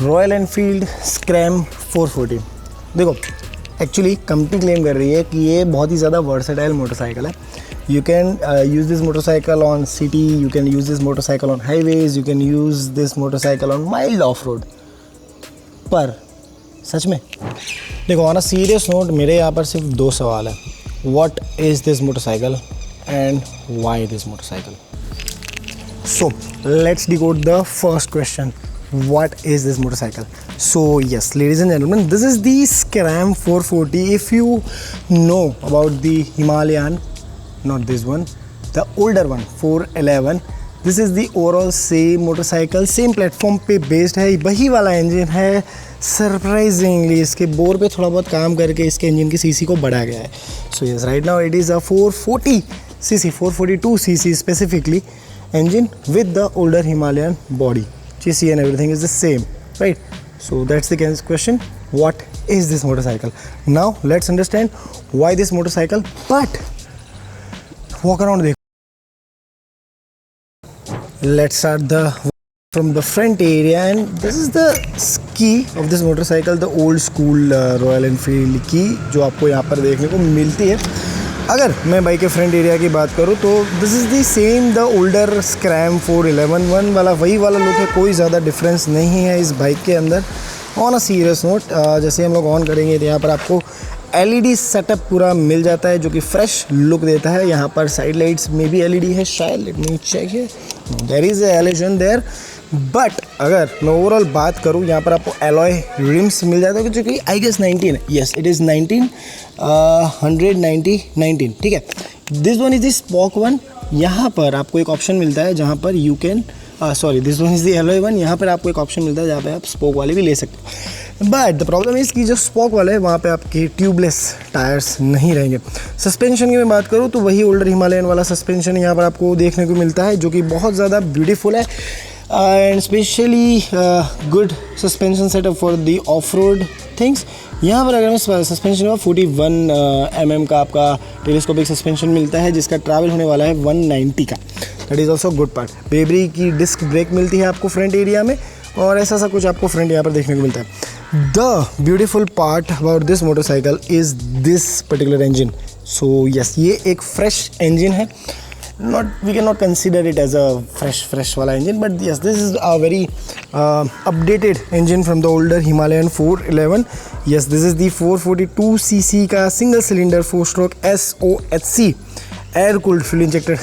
Royal Enfield scrum 440। देखो actually company claim कर रही है कि ये बहुत ही ज़्यादा वर्सेटाइल मोटरसाइकिल है। You can use this motorcycle on city, you can use this motorcycle on highways, you can use this motorcycle on mild of road. पर सच में देखो, ऑन अ सीरियस नोट, मेरे यहाँ पर सिर्फ 2 सवाल है। What is this motorcycle and why this motorcycle? So let's decode the first question. What is this motorcycle? So yes, ladies and gentlemen, this is the Scram 440. If you know about the Himalayan, not this one, the older one 411, this is the overall same motorcycle, same platform पे based है, वही वाला engine है। Surprisingly इसके bore पे थोड़ा बहुत काम करके इसके इंजन की सीसी को बढ़ाया गया है। So yes, right now it is a 440 cc, 442 cc specifically engine with the older Himalayan body. Chassis and everything is the same, right? So that's the question. What is this motorcycle? Now let's understand why this motorcycle. But walk around there. Let's start from the front area, and this is the key of this motorcycle, the old school Royal Enfield key जो आपको यहाँ पर देखने को मिलती है। अगर मैं बाइक के फ्रंट एरिया की बात करूँ तो this is the same the older scrum 411 वाला, वही वाला लुक है, कोई ज़्यादा डिफरेंस नहीं है इस बाइक के अंदर। ऑन अ सीरियस नोट, जैसे हम लोग ऑन करेंगे तो यहाँ पर आपको LED सेटअप पूरा मिल जाता है जो कि फ्रेश लुक देता है। यहाँ पर साइड लाइट्स में भी LED है शायद, let me check here, there is a illusion there. But अगर मैं ओवरऑल बात करूँ, यहाँ पर आपको एलॉय रिम्स मिल जाता है जो कि आई गेस 19 है। येस, इट इज़ 19, 19, ठीक है। This one is the spoke one. यहाँ पर आपको एक ऑप्शन मिलता है जहाँ पर you can this one is the alloy one. यहाँ पर आपको एक ऑप्शन मिलता है जहाँ पे आप स्पोक वाले भी ले सकते हो। बट द प्रॉब्लम इज़ कि जो स्पोक वाले है वहाँ पे आपके ट्यूबलेस टायर्स नहीं रहेंगे। सस्पेंशन की मैं बात करूँ तो वही ओल्डर हिमालयन वाला सस्पेंशन यहाँ पर आपको देखने को मिलता है जो कि बहुत ज़्यादा ब्यूटीफुल है and specially good suspension setup for the of road things. यहाँ पर अगर मैं सस्पेंशन का 41 mm का आपका टेलीस्कोपिक सस्पेंशन मिलता है जिसका ट्रैवल होने वाला है 190 का। That is also good part. बेबरी की डिस्क ब्रेक मिलती है आपको फ्रंट एरिया में और ऐसा सा कुछ आपको फ्रंट यहाँ पर देखने को मिलता है। The beautiful part about this motorcycle is this particular engine. So yes, ये एक फ्रेश इंजन है। We cannot consider it as a fresh वाला engine, but yes, this is a very updated engine from the older Himalayan 411. Yes, this is the 442 cc का single cylinder 4-stroke SOHC air cooled fuel injected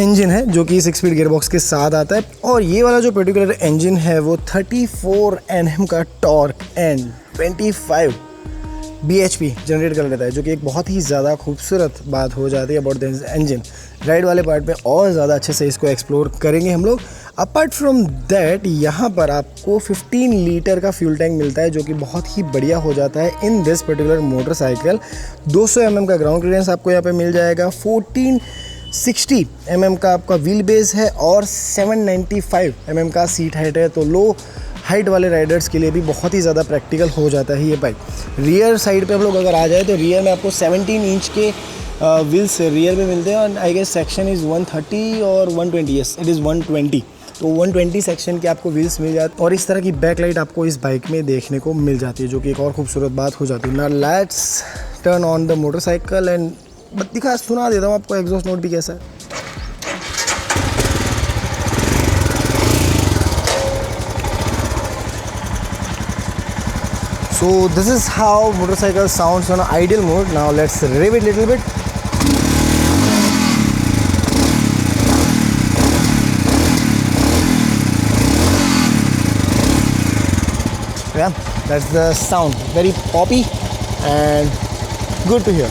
engine है जो कि 6 speed gearbox के साथ आता है। और ये वाला जो पर्टिकुलर इंजन है वो 34 Nm का टॉर्क एंड 25 bhp जनरेट कर लेता है जो कि एक बहुत ही ज़्यादा खूबसूरत बात हो जाती है अबाउट द इंजन। राइड वाले पार्ट पे और ज़्यादा अच्छे से इसको एक्सप्लोर करेंगे हम लोग। अपार्ट फ्रॉम दैट, यहाँ पर आपको 15 लीटर का फ्यूल टैंक मिलता है जो कि बहुत ही बढ़िया हो जाता है in this particular motorcycle. 200 mm का ग्राउंड क्लियरेंस आपको यहाँ पे मिल जाएगा, 1460 mm का आपका व्हील बेस है और 795 mm का सीट हाइट है। तो लो हाइट वाले राइडर्स के लिए भी बहुत ही ज़्यादा प्रैक्टिकल हो जाता है ये बाइक। रियर साइड पे हम लोग अगर आ जाए तो रियर में आपको 17 इंच के व्हील्स रियर में मिलते हैं और आई गेस सेक्शन इज़ 130 और 120। Yes, it is 120। तो 120 सेक्शन के आपको व्हील्स मिल जाते हैं और इस तरह की बैक लाइट आपको इस बाइक में देखने को मिल जाती है जो कि एक और खूबसूरत बात हो जाती है। Now let's turn on the motorcycle and सुना देता हूँ आपको एग्जॉस्ट नोट भी कैसा है। So this is how motorcycle sounds on ideal mode. Now let's rev it a little bit. Yeah, that's the sound. Very poppy and good to hear.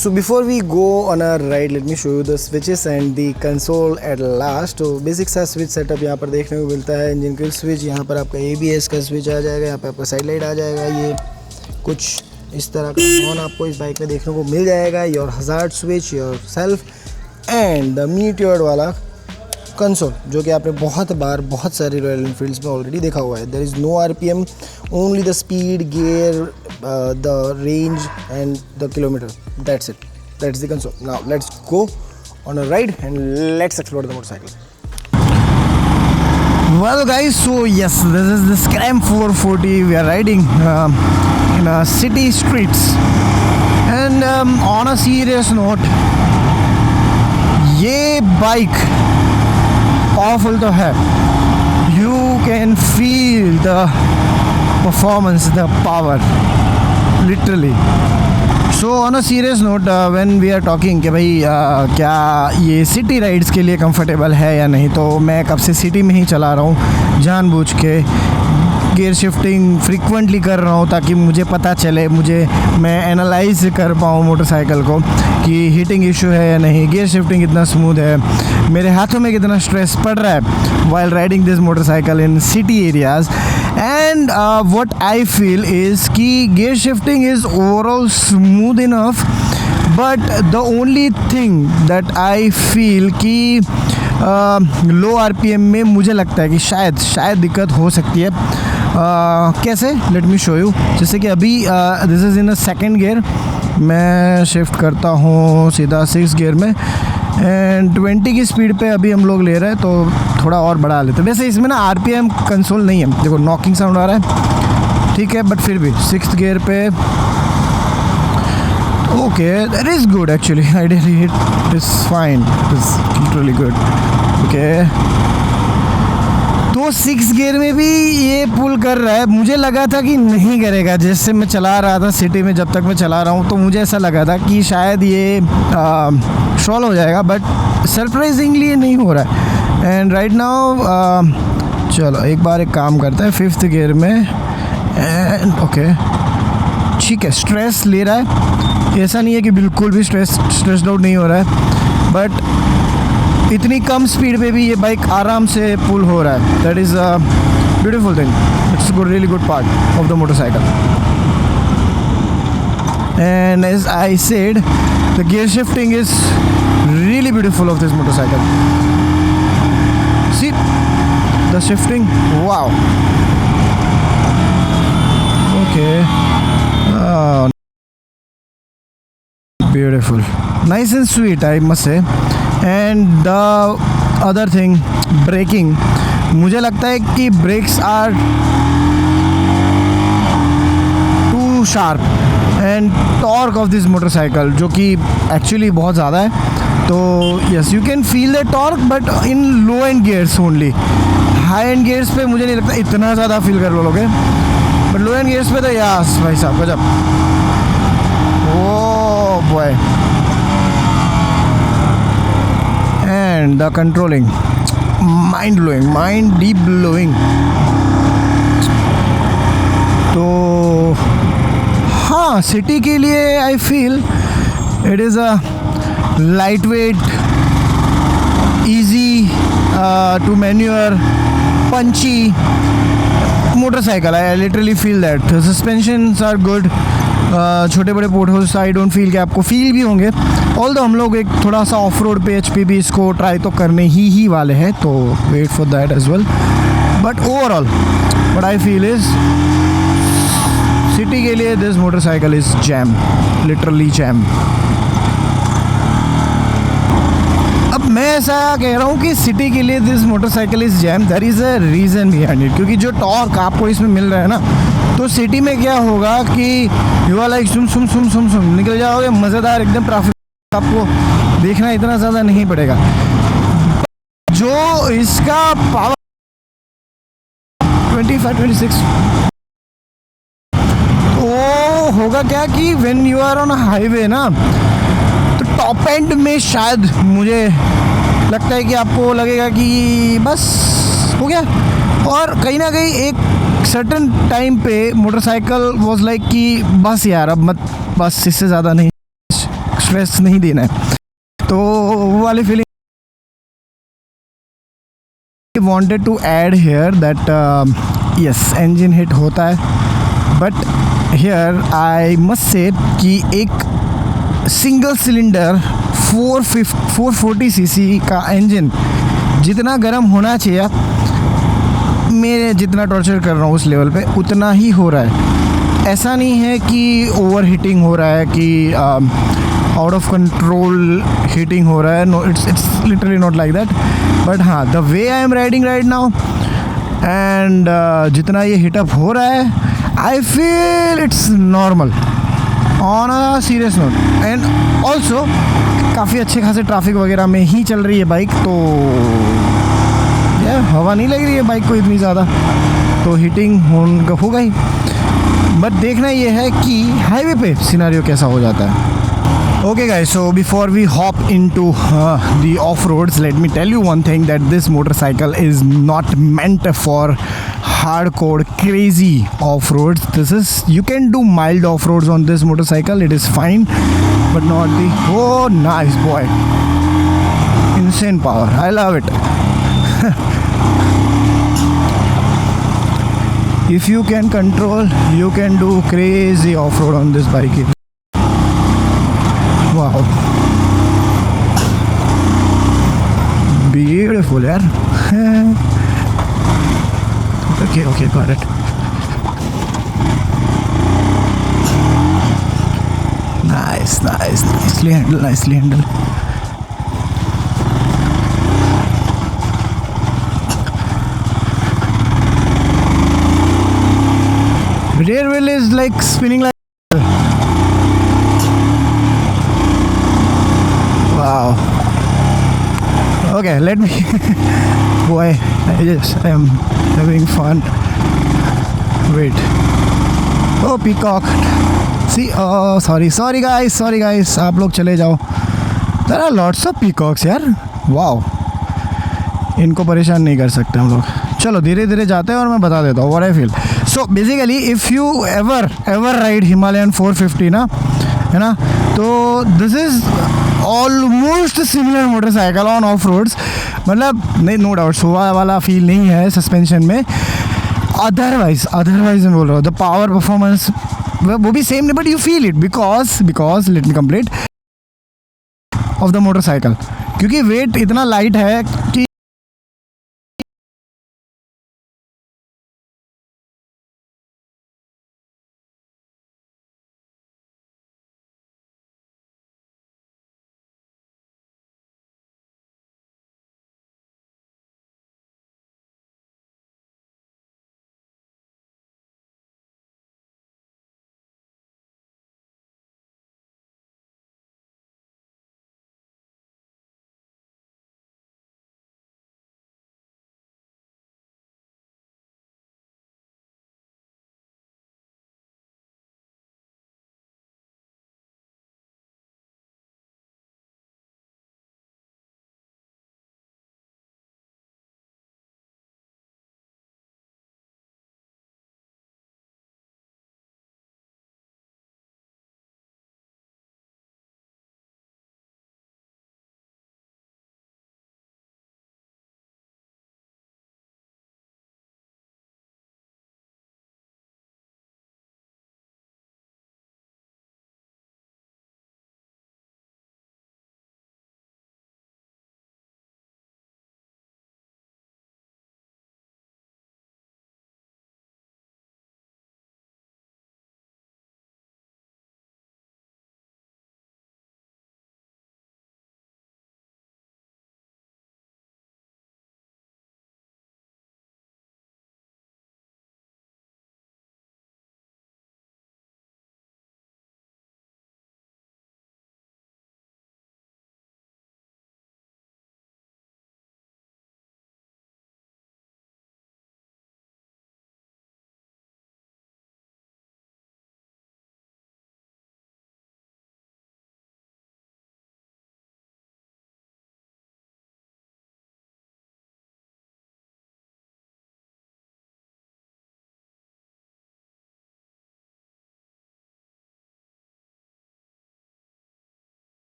So before we go on a ride, let me show you the switches and the console at last. तो basic सा switch setup यहाँ पर देखने को मिलता है। Engine kill switch, यहाँ पर आपका ABS का स्विच आ जाएगा, यहाँ पे आपका साइड लाइट आ जाएगा। ये कुछ इस तरह का हॉर्न आपको इस बाइक में देखने को मिल जाएगा। Your hazard switch, your self and the meteor वाला कंसोल जो कि आपने बहुत बार बहुत सारी रॉयल एनफील्ड्स में ऑलरेडी देखा हुआ है। There is no RPM, only the speed, gear, the range and the kilometre. That's it. That's the console. Now let's go on a ride and let's explore the motorcycle. Well, guys, so yes, this is the Scram 440. We are riding in city streets, and on a serious note, ये bike powerful तो है. You can feel the performance, the power, literally. So on a serious note when we are talking कि भाई क्या ये city rides के लिए comfortable है या नहीं, तो मैं कब से सिटी में ही चला रहा हूँ जानबूझ के. गियर शिफ्टिंग फ्रीक्वेंटली कर रहा हूँ ताकि मुझे पता चले, मैं एनालाइज कर पाऊँ मोटरसाइकिल को कि हीटिंग इशू है या नहीं, गियर शिफ्टिंग कितना स्मूथ है, मेरे हाथों में कितना स्ट्रेस पड़ रहा है while riding this motorcycle in city areas. And what I feel is कि gear shifting is overall smooth enough, but the only thing that I feel कि लो RPM में मुझे लगता है कि शायद दिक्कत हो सकती है. कैसे? Let me show you. जैसे कि अभी this is in a second gear, मैं शिफ्ट करता हूँ सीधा 6 गियर में, एंड 20 की स्पीड पे अभी हम लोग ले रहे हैं, तो थोड़ा और बढ़ा लेते हैं. वैसे इसमें ना RPM कंसोल नहीं है, देखो नॉकिंग साउंड आ रहा है, ठीक है, बट फिर भी 6th गियर पे okay, that is good actually. Ideally it is fine, it is literally good. Okay, तो 6 गियर में भी ये पुल कर रहा है. मुझे लगा था कि नहीं करेगा, जैसे मैं चला रहा था सिटी में, जब तक मैं चला रहा हूँ तो मुझे ऐसा लगा था कि शायद ये सॉल्व हो जाएगा, बट सरप्राइजिंगली ये नहीं हो रहा है. एंड राइट नाउ चलो एक बार एक काम करते हैं 5th गियर में, एंड ओके ठीक है, स्ट्रेस ले रहा है, ऐसा नहीं है कि बिल्कुल भी स्ट्रेस्ड आउट नहीं हो रहा है, बट इतनी कम स्पीड पे भी ये बाइक आराम से पुल हो रहा है. That is a beautiful thing. It's good, really good part of the motorcycle. And as I said, the gear shifting is really beautiful of this motorcycle. See the shifting, wow. Okay, beautiful, nice and sweet, I must say. And the other thing, braking, मुझे लगता है कि brakes are too sharp and torque of this motorcycle, जो कि actually बहुत ज़्यादा है. तो yes, you can feel the torque but in low and gears only. High and gears पे मुझे नहीं लगता इतना ज़्यादा फील कर लोगे, बट लो एंड गियर्स पे तो यस भाई साहब गजब. Oh boy, and the controlling, mind blowing, mind deep blowing. तो हाँ, सिटी के लिए I feel it is a lightweight, easy to maneuver, punchy motorcycle. I literally feel that. The suspensions are good. छोटे बड़े पोर्टहोल्स I don't feel कि आपको feel भी होंगे. ऑल्दो हम लोग एक थोड़ा सा ऑफ रोड पे HP भी इसको ट्राई तो करने ही वाले हैं, तो wait for that as well. But overall what I feel is city के लिए this motorcycle is gem, literally gem. अब मैं ऐसा कह रहा हूँ कि सिटी के लिए this motorcycle is gem, there is a reason behind it. क्योंकि जो टॉर्क आपको इसमें मिल रहा है ना, तो सिटी में क्या होगा कि यू आर लाइक सुम निकल जाओगे, मज़ेदार एकदम. ट्रैफिक आपको देखना इतना ज़्यादा नहीं पड़ेगा. जो इसका पावर 25-26, तो होगा क्या कि when you are on highway ना, टॉप एंड में शायद मुझे लगता है कि आपको लगेगा कि बस हो गया. और कहीं ना कहीं एक सर्टेन टाइम पे मोटरसाइकिल वाज लाइक कि बस यार अब मत, बस इससे ज़्यादा नहीं, स्ट्रेस नहीं देना है. तो वो वाली feeling wanted to add here that yes, engine heat होता है, but here I must say कि एक सिंगल सिलेंडर 440 सीसी का इंजन जितना गर्म होना चाहिए, मैं जितना टॉर्चर कर रहा हूँ उस लेवल पे उतना ही हो रहा है. ऐसा नहीं है कि ओवर हीटिंग हो रहा है, कि आउट ऑफ कंट्रोल हीटिंग हो रहा है. No, it's literally not like that. But हाँ, the way I am riding right now, and जितना ये हिटअप हो रहा है I feel it's normal on a serious note. And also काफ़ी अच्छे खासे ट्रैफिक वगैरह में ही चल रही है बाइक, तो यार हवा नहीं लग रही है बाइक को इतनी ज़्यादा, तो हीटिंग होगा ही। बट देखना ये है कि हाईवे पे सिनेरियो कैसा हो जाता है। Okay guys, so before we hop into the off-roads, let me tell you one thing, that this motorcycle is not meant for hardcore crazy off-roads. You can do mild off-roads on this motorcycle, it is fine, but not the, oh nice boy, insane power, I love it. If you can control, you can do crazy off-road on this bike. Wow, beautiful yaar. Okay, got it. Nicely handle. Rear wheel is like spinning like, wow. Okay, let me boy, I am having fun. Wait, oh peacock, see, oh sorry guys, आप लोग चले जाओ. There are lots of peacocks यार, wow. इनको परेशान नहीं कर सकते हम लोग. चलो धीरे धीरे जाते हैं और मैं बता देता हूँ what I feel. So basically if you ever ride Himalayan 450 ना, है ना, तो this is almost similar motorcycle on off roads. मतलब नहीं, नो डाउट सुबह वाला फील नहीं है सस्पेंशन में, अदरवाइज मैं बोल रहा हूँ द पावर परफॉर्मेंस वो भी सेम नहीं, but you feel it because let me complete of the motorcycle, क्योंकि वेट इतना लाइट है कि